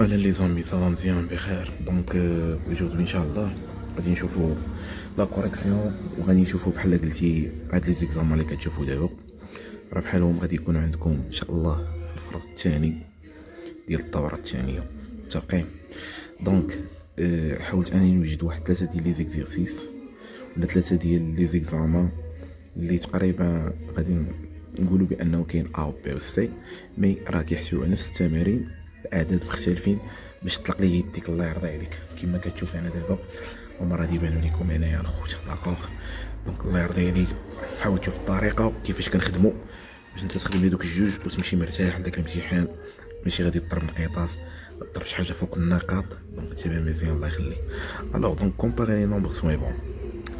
اهلا لي زامي، صافا مزيان بخير. دونك اجوردي ان شاء الله غادي نشوفوا لا كوريكسيون، وغادي نشوفوا بحال قلتي هاد لي زيكزامان اللي كتشوفوا دابا راه بحالهم غادي يكونوا عندكم ان شاء الله في الفرض الثاني ديال الدوره الثانيه. متفقين؟ دونك حاولت انني نوجد واحد ثلاثه ديال لي زيكزيرسيس ولا ثلاثه ديال لي زيكزامان اللي تقريبا غادي نقولوا بانه كاين ا و بي و سي، مي راه كيحتويو على نفس التمارين باعداد مختلفين باش تطلق لي يديك الله يرضي عليك. كما كتشوف انا دابا هما راه يبانوا لكم هنايا الخوت، داكوغ؟ دونك الله يرضي عليك حاول تشوف الطريقه كيفاش كنخدموا باش انت تخدم لي دوك الجوج وتمشي مرتاح لذاك الامتحان، ماشي غادي تضرب نقيطات، ما تضربش حاجه فوق النقاط. دونك تمام مزيان الله يخليك. الوغ دونك كومباري لي نومبر سويفون.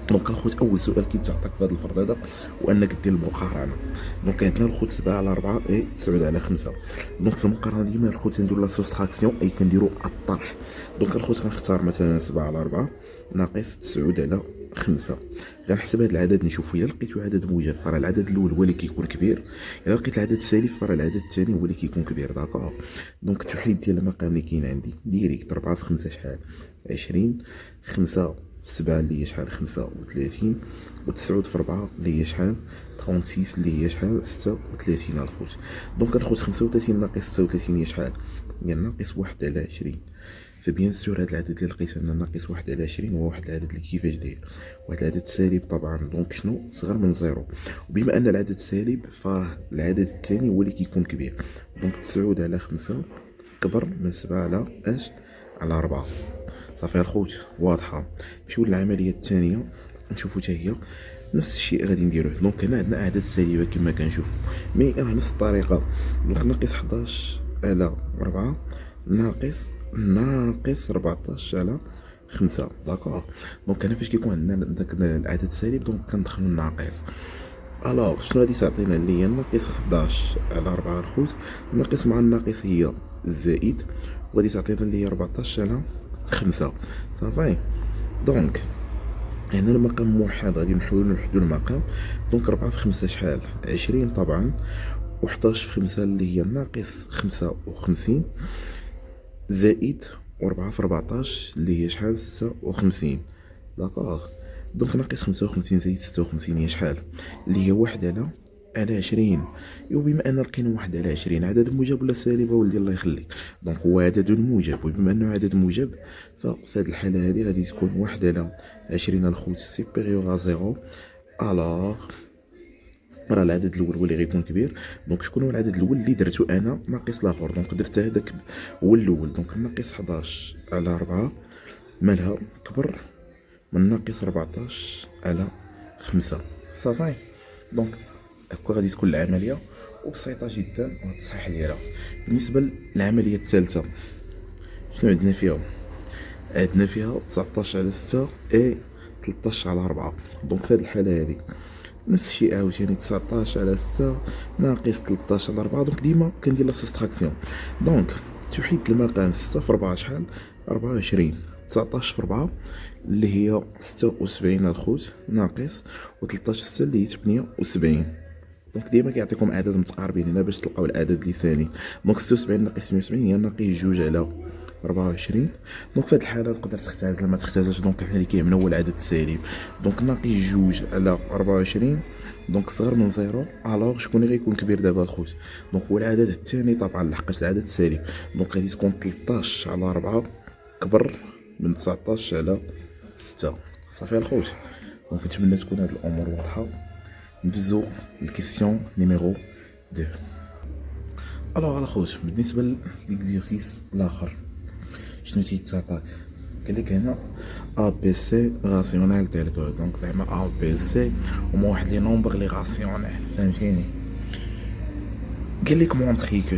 دونك الخوت اول سؤال كيتعطاك في هذا الفرض هذا هو انك دير المقارنه. دونك عندنا الخوت 7 على 4 اي 9 على 5. دونك في المقارنه ديما الخوت نديرو لا سوستراكسيون اي كنديرو الطرح. دونك الخوت غنختار مثلا 7 على 4 ناقص 9 على 5. غنحسب هذا العدد نشوف الا لقيتو عدد موجب فراه العدد الاول هو اللي كيكون كبير، الا لقيت العدد سالب فراه العدد الثاني هو اللي كيكون كبير. داكوغ؟ دونك التوحيد ديال المقام اللي كاين عندي ديريكت 4 في 5 شحال 20، 5 في 7 اللي هي شحال 35، و9 في 4 اللي هي شحال 36 اللي هي شحال 36 الخوت. دونك الخوت 35 ناقص 36 هي شحال؟ هي ناقص 1 على 20. فبيان سور هاد العدد اللي لقيت انا ناقص 1 على 20 هو واحد العدد اللي كيفاش داير واحد العدد سالب طبعا، دونك شنو صغر من زيرو. وبما ان العدد سالب فراه العدد الثاني هو اللي كيكون كبير. دونك 9 على 5 كبر من 7 على اش على 4. صافي الخوت واضحه. نمشيو للعمليه الثانيه نشوفوا حتى هي نفس الشيء غادي نديروه. دونك هنا عندنا اعداد سالبه كما كنشوفوا، مي راه نفس الطريقه. دونك ناقص 11 على 4 ناقص 14 على 5. داكوغ؟ دونك هنا فاش كيكون عندنا داك العدد سالب دونك كندخلو الناقص. الوغ شنو غادي تعطينا اللي هي ناقص 11 على 4 الخوت، ناقص مع الناقص هي الزائد، وغادي تعطينا اللي هي 14 على 5. صافي. دونك هنا المقام موحد غادي نحاولو نوحدو المقام. دونك 4 في 5 شحال 20 طبعا، و11 في 5 اللي هي ناقص 55 زائد و4 في 14 اللي هي شحال 56. داكوغ؟ دونك ناقص 55 زائد 56 هي شحال؟ اللي هي 1 على 20. وبما ان لقينا 1 على 20 عدد موجب ولا سالب ولدي الله يخليك؟ دونك هو عدد موجب، وبما انه عدد موجب ففي هذه الحاله هذه غادي تكون 1 على 20 الخوت سيبيريور ا زيرو. الوغ راه العدد الاول هو اللي غيكون كبير. دونك شكون هو العدد الاول اللي درتو انا ناقص الاخر؟ دونك درت هذاك هو الاول. دونك ناقص 11 على 4 مالها كبر من ناقص 14 على 5. صافي. دونك هكا غادي تكون العمليه وبسيطه جدا والتصحيح ديالها. بالنسبه للعمليه الثالثه شنو عندنا فيها؟ عندنا فيها 19 على 6 اي 13 على 4. دونك في هذه الحاله هذه نفس الشيء عاوتاني 19 على 6 ناقص 13 على 4. دونك ديما كندير لا سوستراكسيون. دونك توحيد المقام 6 في 4 شحال 24، 19 في 4 اللي هي 76 الخوت ناقص و13 6 اللي هي 78. دونك ديما كيعطيكم اعداد متقاربين هنا باش تلقاو الاعداد اللي سالين. دونك 76 ناقص 170 هي ناقص 2 على 24. دونك في هاد الحاله تقدر تختزل ما تختزلش. دونك حنا اللي كيهمنا هو العدد السالب. دونك ناقص 2 على 24 دونك صغر من زيرو. الوغ شكون اللي غيكون كبير دابا الخوت؟ دونك هو العدد الثاني طبعا لحقاش العدد السالب. دونك غادي تكون 13 على 4 كبر من 19 على 6. صافي الخوت. دونك نتمنى تكون هاد الامور واضحه. ندوزو للكيسيون نيميرو 2. الوغ الخوت بالنسبه للإكزيرسيس الاخر شنو تيتعطاك؟ قالك هنا ا بي سي راسيونيل تيل كو. دونك زعما ا بي سي هما واحد لي نومبر لي راسيونيل، فهمتيني؟ قالك مونطخي كو.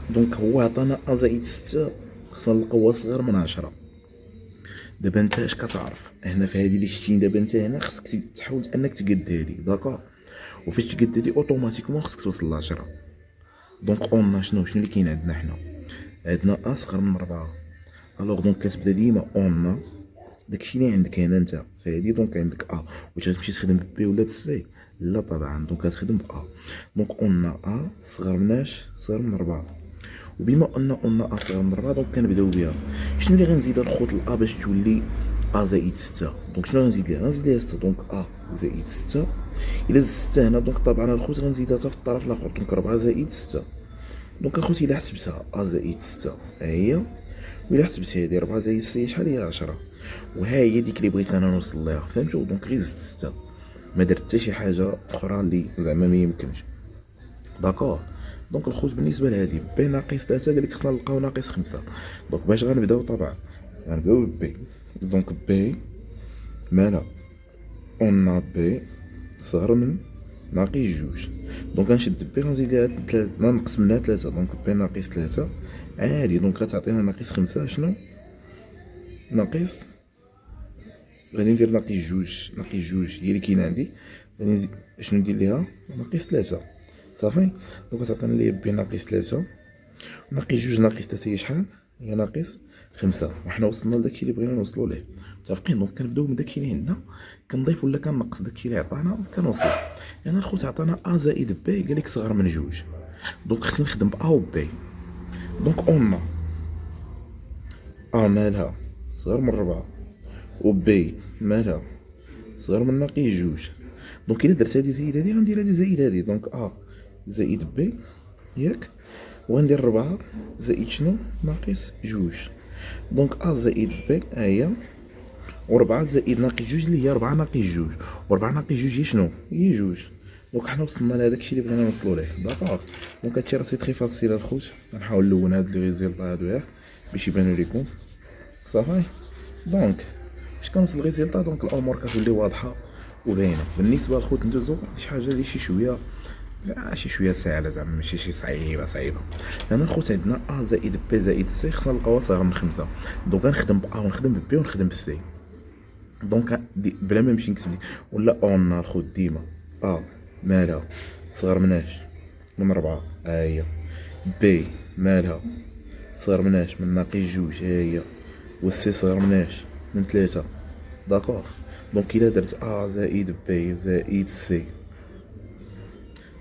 دونك هو عطانا ا زائد 6 خصنا نلقاو صغير من 10. دابا انت اش كتعرف هنا في هذه اللي شتيني دابا انت هنا خصك تحاول انك تقد هذه. داكوغ؟ وفاش تقد هذه اوتوماتيكمون خصك توصل ل 10. دونك اون شنو اللي كاين عندنا حنا؟ عندنا ا صغر من 4. الوغ دونك كتبدا ديما اون داكشي اللي عندك هنا انت فهادي. دونك عندك ا واش غتمشي تخدم بي ولا بسي؟ لا طبعا. دونك غتخدم ب ا. دونك اون ا صغر من اش؟ صغر من 4. وبما ان قلنا ا صغر من 4 دونك كنبداو بها. شنو اللي غنزيد الخوت ا باش تولي ا زائد 6؟ دونك شنو غنزيد ليها؟ غنزيد ليها 6 دونك ا زائد 6. الا زدت 6 هنا دونك طبعا الخوت غنزيدها حتى في الطرف الاخر دونك 4 زائد 6. دونك الخوت الا حسبتها ا زائد 6 ها هي، وإلا حسبت هادي 4 زائد 6 شحال هي؟ 10. وها هي ديك اللي بغيت انا نوصل ليها، فهمتوا؟ دونك غير زدت 6، ما درت حتى شي حاجه اخرى اللي زعما ما يمكنش. داكور. دونك الخوت بالنسبه لهادي بي ناقص 3 قالك خصنا نلقاو ناقص 5. دونك باش غنبداو طبعا غنبداو بي. دونك بي مالا اون بي صغر من ناقص 2. دونك غنشد بي غنزيد ليها 3 ننقص منها 3 دونك بي ناقص 3 عادي. دونك غتعطينا ناقص 5 شنو ناقص، غادي ندير ناقص 2 هي اللي كاينه عندي، غادي نزيد شنو ندير ليها ناقص 3 صافي. دونك غتعطينا ليا بي ناقص 3 ناقص 2 ناقص 3 هي شحال؟ هي ناقص 5. وحنا وصلنا لداكشي اللي بغينا نوصلوا ليه متفقين. دونك كنبداو من داكشي اللي عندنا كنضيف ولا كنقص داكشي اللي عطانا كنوصل. يعني الخوت عطانا ا زائد بي قالك صغر من 2 دونك خصني نخدم ب ا و بي. دونك اون ا مالها صغر من 4 و بي مالها صغر من ناقص 2. دونك الا درت هادي زائد هادي غندير هادي زائد هادي دونك ا زائد بي ياك، وغندير 4 زائد شنو ناقص 2. دونك ا زائد بي ها هي، و4 زائد ناقص 2 اللي هي 4 ناقص 2، و4 ناقص 2 هي شنو؟ هي 2. دونك حنا وصلنا لهداك الشيء اللي بغينا نوصلوا ليه. داكوغ. دونك هادشي راه سي تري فاسيل الخوت. غنحاول نلون هاد لي ريزولطا هادو ياك باش يبانو ليكم صافي. دونك فاش كنوصل للريزولطا دونك الامور كتولي واضحه وباينه. بالنسبه للخوت ندوزو شي حاجه اللي شي شويه ساهله زعما ماشي شي صعيبه. هنا الخوت عندنا ا زائد بي زائد سي خصنا نلقاوها صغر من 5. دونك غنخدم ب ا ونخدم ب بي ونخدم ب سي. دونك بلا ما نمشي نكتب ولا اون الخوت ديما ا مالها صغر مناش من 4 ها هي، بي مالها صغر مناش من ناقص 2 ها هي، والسي صغر مناش من 3. داكوغ. دونك الا درت ا زائد بي زائد سي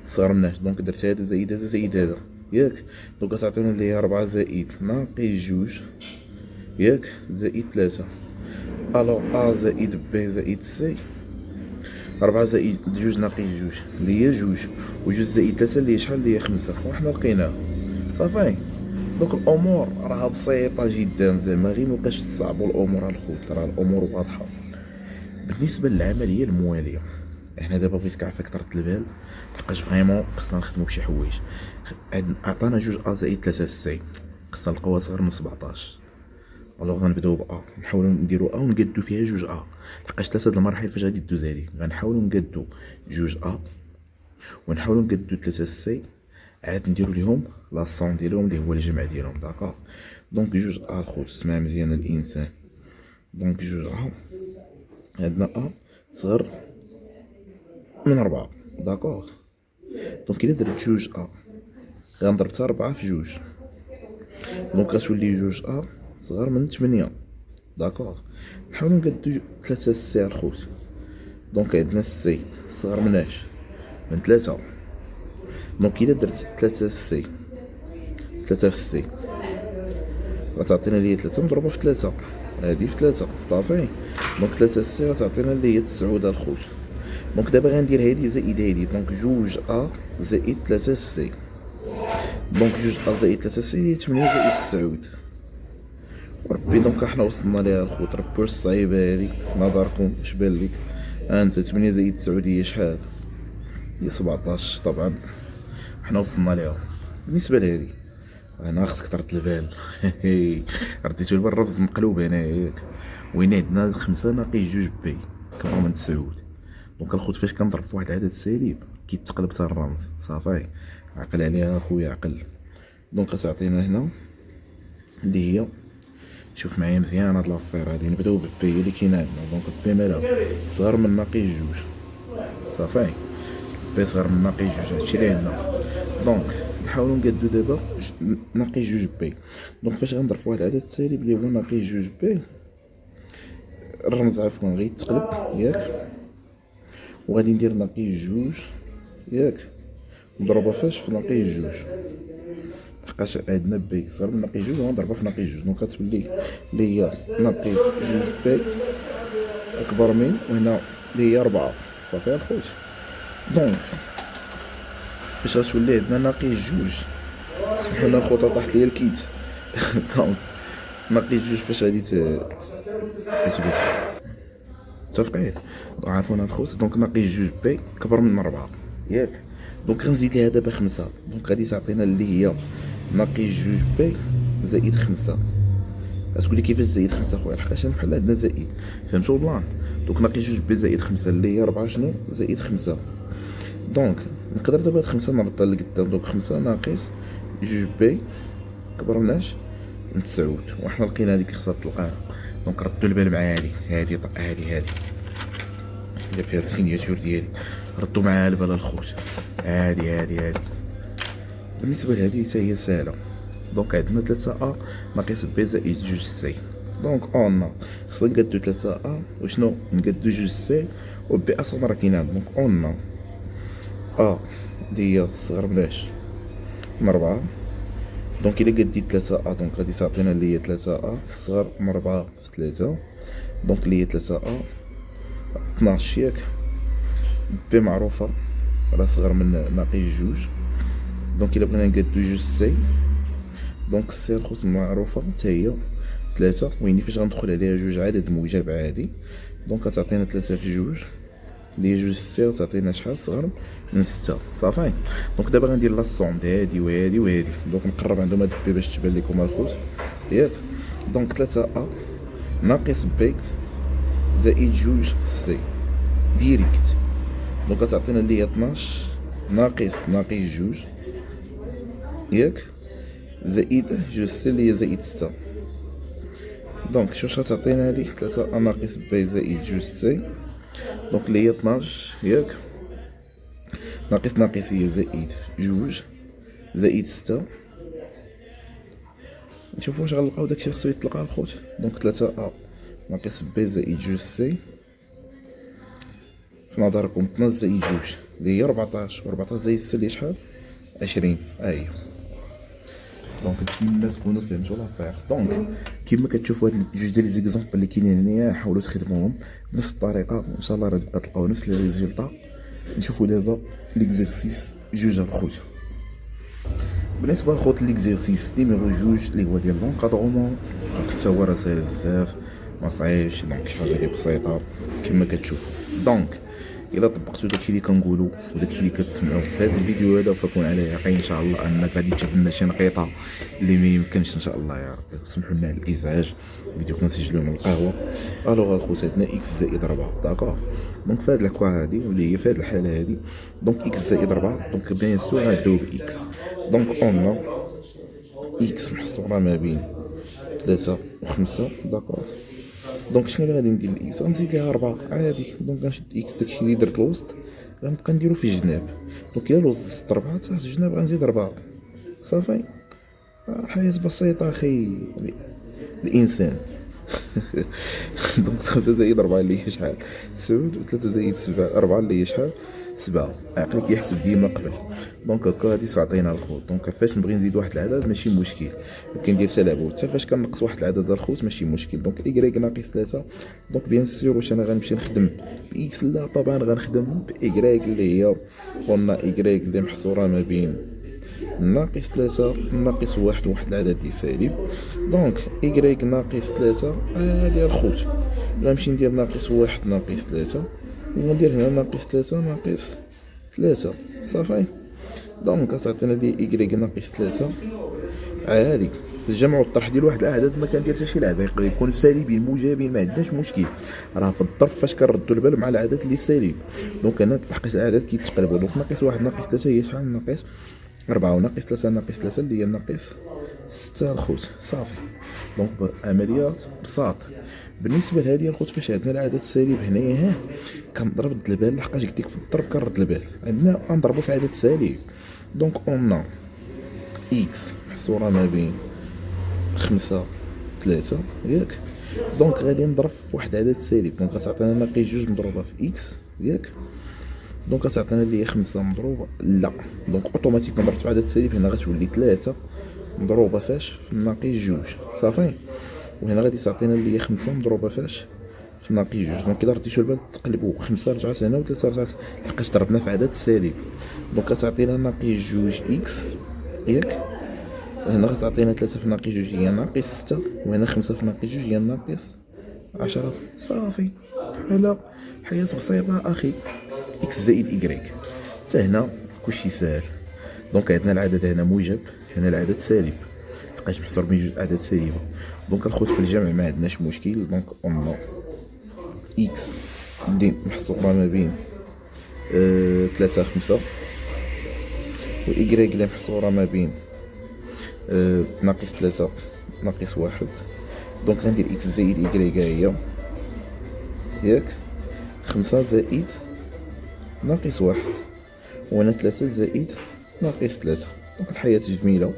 صغر مناش دونك درت هذا زائد هذا زائد هذا ياك، دونك غتعطينا اللي هي 4 زائد ناقص 2 ياك زائد 3. الوغ ا زائد بي زائد سي 4 زائد 2 ناقص 2 اللي هي 2 و 2 زائد 3 اللي هي شحال؟ اللي هي 5. وحنا لقيناها صافي. دونك الامور راها بسيطه جدا زعما غير مبقاش تصعبوا الامور الخوت، راه الامور واضحه. بالنسبه للعمليه المواليه احنا دابا بغيتك عافاك ترد البال لحقاش فريمون خصنا نخدمو بشي حوايج. عطانا 2 ا زائد 3 سي خصنا نلقاوها صغر من 17. الوغ غنبداو ب ا نحاولو نديرو ا ونقادو فيها 2 ا لحقاش 3 د المراحل فاش غادي دوز هادي غنحاولو نقادو 2 ا ونحاولو نقادو 3 سي عاد نديرو ليهم لاصون ديالهم اللي هو الجمع ديالهم. داكوغ. دونك 2 ا الخوت اسمها مزيان الانسان. دونك 2 ا عندنا ا صغر من 4. داكوغ. دونك الا درت 2 ا غنضرب حتى 4 في 2 دونك غتولي 2 ا صغر من 8. داكوغ. نحاولو نقادو 3 سي الخوت. دونك عندنا السي صغر مناش من 3. دونك الا درت 3 سي 3 في السي غتعطينا ليا 3 مضروبه في 3 هادي في 3 صافي. دونك 3 سي غتعطينا ليا 9 الخوت. دونك دابا غندير هادي زائد هادي دونك 2 ا زائد 3 سي. دونك 2 ا زائد 3 سي هي 8 زائد 9 وربي. دونك حنا وصلنا ليها الخوت. ربي واش صعيبه هادي في نظركم؟ اش بان لك انت 8 زائد 9 هي شحال؟ هي 17 طبعا حنا وصلنا ليها. بالنسبه لهادي انا خصك ترد البال رديتو البال الرمز مقلوب هنا ياك. وين عندنا 5 ناقص 2 بي كبر من 9. دونك الخوت فاش كنضرب في واحد العدد سالب كيتقلب حتى الرمز صافي. عقل عليها اخويا عقل. دونك غتعطينا هنا اللي هي شوف معايا مزيان هاد لافير هادي. نبداو بالبي اللي كاينه عندنا. دونك البي مالها صغر من ناقص 2 صافي. بي صغر من ناقص 2 هادشي اللي عندنا. دونك نحاولو نقادو دابا ناقص 2 بي. دونك فاش غنضرب في واحد العدد سالب اللي هو ناقص 2 بي الرمز عفوا غيتقلب ياك، وغادي ندير ناقص 2 ياك مضروبه فاش في ناقص 2 لحقاش عندنا بي صغر من ناقص جوج وغنضربها في ناقص جوج، دونك غتولي اللي هي ناقص جوج بي أكبر من، وهنا اللي هي 4. صافي الخوت. دونك فاش غتولي عندنا ناقص جوج، سمحوا لنا الخوت طاحت ليا الكيت. دونك ناقص جوج فاش غادي اش بيه متفقين؟ عافونا الخوت. دونك ناقص جوج بي كبر من 4 ياك. دونك غنزيد ليها دابا 5، دونك غادي تعطينا اللي هي ناقص جوج بي زائد 5. غتقولي كيفاش زائد 5 خويا؟ لحقاش انا بحال عندنا زائد، فهمتوا البلان؟ دونك ناقص جوج بي زائد 5 اللي هي 4 شنو زائد 5. دونك نقدر دابا هاد 5 نردها لقدام، دونك 5 ناقص جوج بي كبر من اش؟ من 9. وحنا لقينا هذيك اللي خصها تلقاها. دونك ردوا البال معايا هادي ندير فيها السينياتور ديالي، ردوا معايا البال الخوت. هادي بالنسبه لهادي حتى هي ساهله. دونك عندنا 3 ا ناقص بي زائد جوج سي. دونك اون خصنا نقادو 3 ا وشنو نقادو جوج سي وبي اصلا راه كاين. دونك اون ا اللي هي صغر مناش من 4. دونك الا قديت 3 ا دونك غادي تعطينا اللي هي 3 ا صغر من 4 في 3. دونك اللي هي 3 ا 12 ياك. بي معروفه راه صغر من ناقص جوج. دونك الا بغينا نقادو جوج سي، دونك السي الخوت معروفه حتى هي 3، ويني فاش غندخل عليها جوج عدد موجب عادي. دونك غتعطينا 3 في جوج اللي هي جوج سي غتعطينا شحال صغر من 6. صافي. دونك دابا غندير لا الصوم هادي وهادي وهادي. دونك نقرب عندهم هاد بي باش تبان لكم الخوت ياك. دونك 3 ا ناقص بي زائد جوج سي ديريكت. دونك غتعطينا اللي هي 12 ناقص جوج ياك زائد جوج سي اللي هي زائد 6. دونك شوف غتعطينا هادي 3 ا ناقص بي زائد جوج سي. دونك اللي هي 12 ياك ناقص هي زائد جوج زائد 6. نشوفو واش غنلقاو داكشي خصو يتلقى الخوت. دونك 3 ا ناقص بي زائد جوج سي في نظركم 12 زائد جوج اللي هي 14، و14 زائد 6 اللي شحال 20. هي دونك نتمنى تكونوا فهمتوا لافير. دونك كيما كتشوفوا هاد جوج ديال لي زيكزامبل اللي كاينين هنايا حاولوا تخدموهم بنفس الطريقه، ان شاء الله راه تبقى تلقاو نفس لي ريزولطا. نشوفوا دابا ليكزيرسيس جوج الخوت. بالنسبه للخوت ليكزيرسيس نيميرو جوج اللي هو ديال لونكادرومون، دونك حتى هو راه ساهل بزاف ما صعيبش. دونك شي حاجه اللي بسيطه كما كتشوفوا. دونك الا طبقتوا داكشي اللي كنقولوا وداكشي اللي كتسمعوا في هذا الفيديو هذا، فكون على يقين ان شاء الله انك غادي تجيب لنا شي نقيطه اللي ما يمكنش ان شاء الله يا ربي. سمحوا لنا الازعاج، الفيديو كنسجلوه من القهوه. الوغ الخوت عندنا اكس زائد 4 داكور. دونك في هاد الكوا هادي واللي هي في هاد الحاله هادي، دونك اكس زائد 4 دونك بيان سور غنبداو باكس. دونك اون اكس محصوره ما بين 3 و 5 داكور. دونك شنو اللي غادي ندير الاكس؟ غنزيد ليها 4 عادي. دونك غنشد اكس داكشي اللي درت الوسط غنبقى نديرو في الجناب. دونك الا وزت 4 تحت الجناب غنزيد 4. صافي. الحياة بسيطة اخي الانسان. دونك 5 زائد 4 اللي هي شحال 9، و 3 زائد 7 4 اللي هي شحال 7. عقلك يحسب ديما قبل. دونك هكا هادي تعطينا الخوت. دونك فاش نبغي نزيد واحد العدد ماشي مشكل، كندير تلعبو. حتى فاش كنقص واحد العدد الخوت ماشي مشكل. دونك ايكغيك ناقص 3. دونك بيان سور واش انا غنمشي نخدم باكس؟ لا طبعا غنخدم بايكغيك اللي هي قلنا ايكغيك اللي محصوره ما بين ناقص 3 ناقص واحد العدد اللي سالب. دونك ايكغيك ناقص 3 هادي الخوت. غنمشي ندير ناقص واحد ناقص 3 وندير هنا ناقص 3 ناقص 3. صافي. دونك غتعطينا لي ايكغيك ناقص 3 عادي. في الجمع والطرح ديال واحد الاعداد ما كندير حتى شي لعبه، يقدر يكون سالبين موجبين ما عندناش مشكل. راه في الظرف فاش كنردوا البال مع العدد اللي سالب. دونك انا لحقاش الاعداد كيتقلبوا. دونك ناقص واحد ناقص 3 هي شحال؟ ناقص 4، وناقص 3 ناقص 3 اللي هي ناقص 6 الخوت. صافي. دونك عمليات بساط. بالنسبه لهذه الخوت فاش عندنا العدد السالب هنايا ها كنضرب البال، لحقاش قلت لك في الضرب كنرد البال. عندنا غنضربوا في عدد سالب. دونك اون اكس محصوره ما بين 5 3 ياك. دونك غادي نضرب في واحد عدد سالب. دونك غتعطينا ناقص جوج مضروبه في اكس ياك. دونك غتعطينا اللي هي 5 مضروبه لا. دونك اوتوماتيكمون ضربت في عدد سالب هنا غتولي 3 مضروبة فاش في الناقص جوج صافي. وهنا غادي تعطينا اللي هي 5 مضروبة فاش في الناقص جوج. دونك الا رديتو البال تقلبو 5 رجعات هنا و 3 رجعات لحقاش ضربنا في عدد السالب. دونك غتعطينا ناقص جوج اكس ياك. هنا غتعطينا 3 في ناقص جوج هي ناقص 6 وهنا 5 في ناقص جوج هي ناقص 10 صافي. بحال حياة بسيطة اخي. اكس زائد ايكغيك حتى هنا كلشي ساهل. دونك عندنا العدد هنا موجب هنا العدد سالب لحقاش محصور بين جوج اعداد سالبه. دونك الخوت في الجمع ما عندناش مشكل. دونك اون اكس اللي محصوره ما بين 3 5 و ايكغيك اللي محصوره ما بين ناقص 3 ناقص 1. دونك غندير اكس زائد ايكغيك هي ياك 5 زائد ناقص 1 وهنا 3 زائد ناقص 3. دونك الحياة جميلة.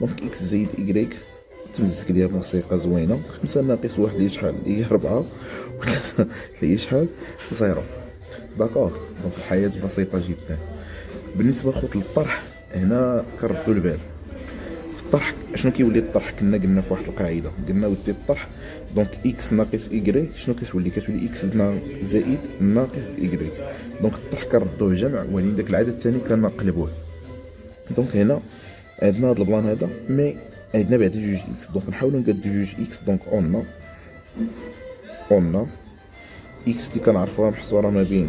دونك اكس زائد ايكغيك تمزك ديال موسيقى زوينة. 5 ناقص 1 اللي شحال هي 4 و 3 هي شحال 0 داكوغ. دونك الحياة بسيطة جدا. بالنسبة لخوت للطرح هنا كنردو البال في الطرح. شنو كيولي الطرح؟ كنا قلنا في واحد القاعدة قلنا ودي الطرح دونك اكس ناقص ايكغيك شنو كتولي اكس زائد ناقص ايكغيك. دونك الطرح كنردوه جمع ولكن داك العدد الثاني كنقلبوه. دونك هنا عندنا هاد البلان هذا مي عندنا بعدا جوج اكس. دونك نحاولو نقادو جوج اكس. دونك اون اكس اللي كنعرفوها محصوره ما بين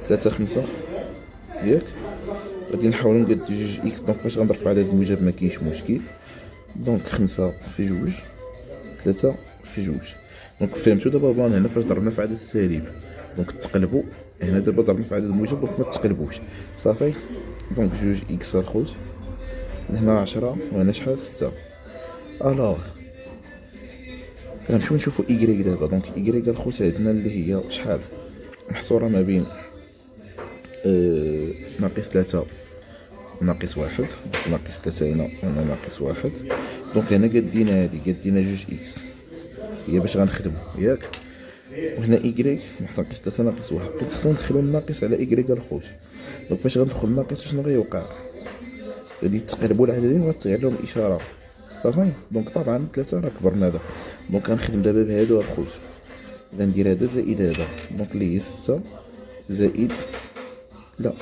3 5 ياك. غادي نحاولو نقادو جوج اكس. دونك فاش غنضرب في عدد موجب ما كاينش مشكل. دونك 5 في جوج 3 في جوج. دونك فهمتو دابا البلان هنا فاش ضربنا في عدد سالب دونك تقلبوا. هنا دابا ضربنا في عدد موجب دونك ما تقلبوش صافي. دونك جوج اكس الخوت هنا 10 وهنا شحال 6. الوغ غنمشيو نشوفو ايكغيك دابا. دونك ايكغيك الخوت عندنا اللي هي شحال محصوره ما بين ناقص 3 ناقص 1. ناقص 3 هنا وهنا ناقص 1. دونك هنا قدينا هادي قدينا جوج اكس هي باش غنخدمو ياك. وهنا ايكغيك ناقص 3 ناقص 1. دونك خصنا ندخلو الناقص على ايكغيك الخوت. دونك فاش غندخل الناقص شنو غيوقع؟ غادي تقلبوا العددين وغتغير لهم الاشاره صافي. دونك طبعا 3 راه كبر من هذا. دونك غنخدم دابا بهادو الخوت. غندير هذا زائد هذا. دونك اللي هي 6 زائد لا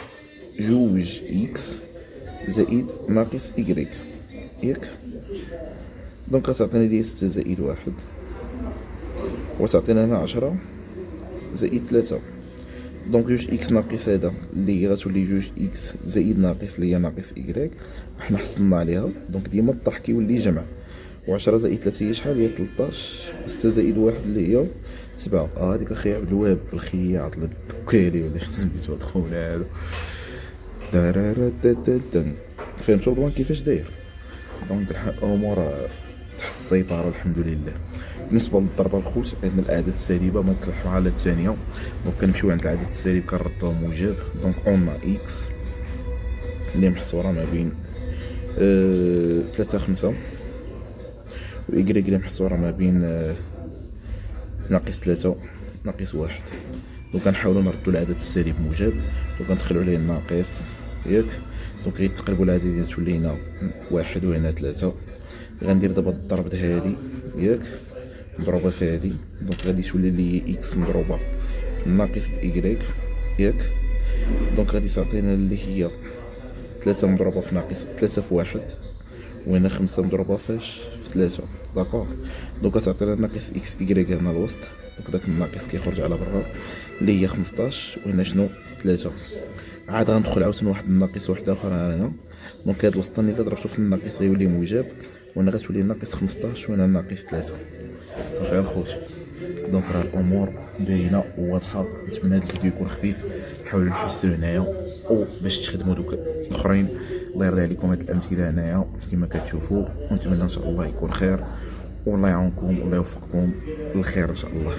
جوج اكس زائد ناقص ايكغيك ياك. دونك غتعطيني لي 6 زائد 1 وتعطينا هنا 10 زائد 3. دونك جوج اكس ناقص هذا اللي هي غتولي جوج اكس زائد ناقص اللي هي ناقص ايكغيك. حنا حصلنا عليها. دونك ديما الطرح كيولي جمع. و10 زائد 3 هي شحال؟ هي 13. 6 زائد 1 اللي هي 7. هذيك اخي عبد الوهاب بالخياط البكالي ولا شنو سميتو هاد خونا هذا دارارا. فهمتو البلان كيفاش داير؟ دونك الامور تحت السيطره الحمد لله. بالنسبه للضربه الخوت عندنا الاعداد السالبه. دونك الحاله الثانيه دونك كنمشيو عند العدد السالب كنردوه موجب. دونك اون اكس اللي محصوره ما بين 3 5 و ايكغيك اللي محصوره ما بين ناقص 3 ناقص 1. دونك كنحاولوا نردوا العدد السالب موجب. دونك كندخلوا عليه الناقص ياك. دونك غيتقلبوا العددين تولي هنا 1 وهنا 3. غندير دابا الضرب هادي ياك مضروبه في هادي. دونك غادي تولي لي اكس مضروبه في ناقص ايكغيك ياك. دونك غادي تعطينا اللي هي 3 مضروبه في ناقص 3 في 1 وهنا 5 مضروبه فاش في 3 داكوغ. دونك غتعطينا ناقص اكس ايكغيك هنا الوسط. دونك داك الناقص كيخرج على برا اللي هي 15 وهنا شنو 3. عاد غندخل عاوتاني واحد الناقص واحد اخر هنا. دونك هاد الوسطاني الا ضربتو في الناقص غيولي موجب وهنا غتولي ناقص 15 وهنا ناقص 3 صافي الخوت. دونك راه الامور باينه وواضحه. نتمنى هاد الفيديو يكون خفيف. نحاولوا نحسوا هنايا او باش تخدموا دوك الاخرين. الله يرضي عليكم هاد الامثله هنايا كما كتشوفوا. ونتمنى ان شاء الله يكون خير والله يعاونكم والله يوفقكم للخير ان شاء الله.